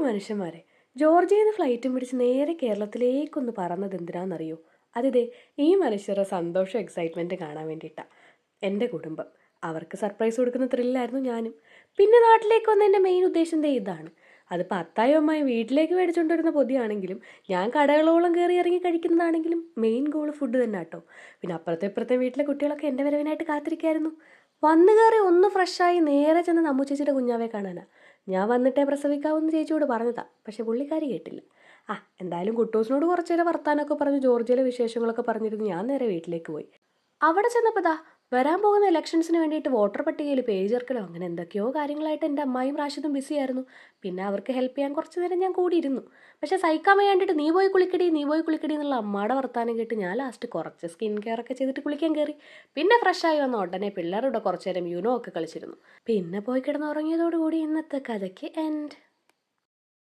മനുഷ്യന്മാരെ. ജോർജിയയിൽ നിന്ന് ഫ്ലൈറ്റും പിടിച്ച് നേരെ കേരളത്തിലേക്കൊന്ന് പറന്നത് എന്തിനാണെന്നറിയോ? അതിതേ ഈ മനുഷ്യരുടെ സന്തോഷം എക്സൈറ്റ്മെൻറ്റ് കാണാൻ വേണ്ടിയിട്ടാണ്. എൻ്റെ കുടുംബം അവർക്ക് സർപ്രൈസ് കൊടുക്കുന്ന ത്രില്ലായിരുന്നു ഞാനും. പിന്നെ നാട്ടിലേക്ക് വന്നതിൻ്റെ മെയിൻ ഉദ്ദേശം ദേ ഇതാണ്. അതിപ്പോൾ അത്തായും അമ്മായി വീട്ടിലേക്ക് മേടിച്ചുകൊണ്ട് വരുന്ന പൊതിയാണെങ്കിലും ഞാൻ കടകളോളം കയറി ഇറങ്ങി കഴിക്കുന്നതാണെങ്കിലും മെയിൻ ഗോൾ ഫുഡ് തന്നെ കേട്ടോ. പിന്നെ അപ്പുറത്തെ ഇപ്പുറത്തെ വീട്ടിലെ കുട്ടികളൊക്കെ എൻ്റെ വരവിനായിട്ട് കാത്തിരിക്കായിരുന്നു. വന്നു കയറി ഒന്ന് ഫ്രഷായി നേരെ ചെന്ന് നമ്മു ചേച്ചിയുടെ കുഞ്ഞാവെ കാണാനാ. ഞാൻ വന്നിട്ടേ പ്രസവിക്കാവെന്ന് ചേച്ചിയോട് പറഞ്ഞതാ, പക്ഷെ പുള്ളിക്കാരി കേട്ടില്ല. എന്തായാലും കുട്ടൂസിനോട് കുറച്ചു നേരം വർത്താനമൊക്കെ പറഞ്ഞ് ജോർജിയയിലെ വിശേഷങ്ങളൊക്കെ പറഞ്ഞിരുന്നു ഞാൻ നേരെ വീട്ടിലേക്ക് പോയി. അവിടെ ചെന്നപ്പോൾ വരാൻ പോകുന്ന ഇലക്ഷൻസിന് വേണ്ടിയിട്ട് വോട്ടർ പട്ടികയിൽ പേജ് ചേർക്കലോ അങ്ങനെ എന്തൊക്കെയോ കാര്യങ്ങളായിട്ട് എൻ്റെ അമ്മായും റാഷിദും ബിസിയായിരുന്നു. പിന്നെ അവർക്ക് ഹെൽപ്പ് ചെയ്യാൻ കുറച്ച് നേരം ഞാൻ കൂടിയിരുന്നു. പക്ഷേ സഹിക്കാൻ വയ്യാണ്ടിട്ട് നീ പോയി കുളിക്കടി എന്നുള്ള അമ്മയുടെ വർത്താനം കേട്ട് ഞാൻ ലാസ്റ്റ് കുറച്ച് സ്കിൻ കെയർ ഒക്കെ ചെയ്തിട്ട് കുളിക്കാൻ കയറി. പിന്നെ ഫ്രഷായി വന്ന ഉടനെ പിള്ളേരുടെ കുറച്ച് നേരം യൂനോ ഒക്കെ കളിച്ചിരുന്നു. പിന്നെ പോയി കിടന്നുറങ്ങിയതോടുകൂടി ഇന്നത്തെ കഥയ്ക്ക് എൻഡ്.